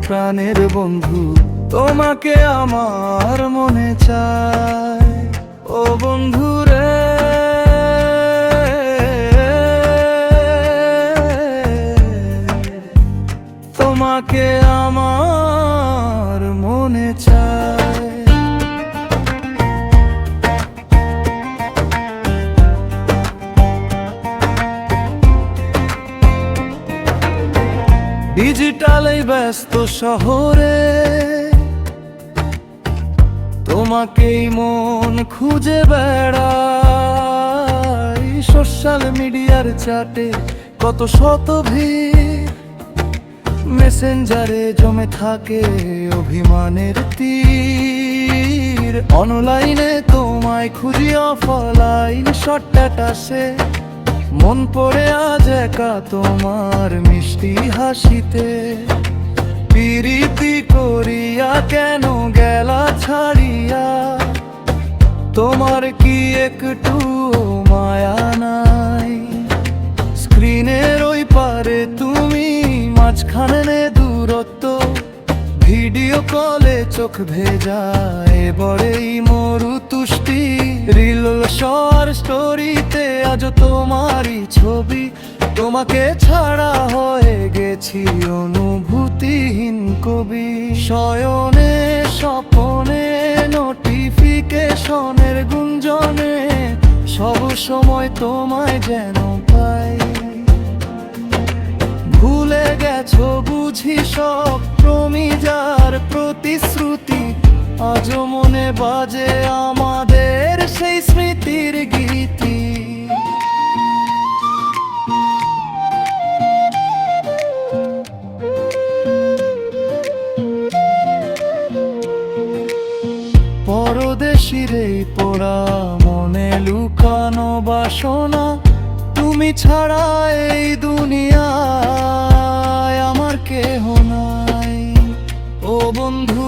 প্রাণের বন্ধু, তোমাকে আমার মনে চায়। ও বন্ধু রে, তোমাকে আমার মনে চায়। ডিজিটালে ব্যস্ত শহরে তোমাকেই মন খুঁজে বেড়ায়। সোশ্যাল মিডিয়ার চাটে কত শত ভিড়, মেসেঞ্জারে জমে থাকে অভিমানের তীর। অনলাইনে তোমায় খুঁজি অফলাইন শর্টকাট আসে, মন পড়ে আজ একা তোমার মিষ্টি হাসিতে। প্রীতি করিয়া কেন গেলা ছাড়িয়া, তোমার কি একটু মায়া নাই? স্ক্রিনের ওই পারে তুমি, মাঝখানে দূরত্ব, ভিডিও কলে চোখ ভেজা এবারেই মরু তুষ্টি। রিল শর্ট স্টোরিতে আজ তোমারই ছবি, তোমাকে ছাড়া হয়ে গেছি অনুভূতিহীন কবি। শয়নে স্বপনে নোটিফিকেশনের গুঞ্জনে সব সময় তোমায় যেন পাই। ভুলে গেছো বুঝি সব প্রমিজার প্রতিশ্রুতি, আজও মনে বাজে আমাদের সেই স্মৃতির গীতি। পরদেশীর এই পোড়া মনে লুকানো বাসনা, তুমি ছাড়া এই দুনিয়ায় আমার কেহ নাই। ও বন্ধু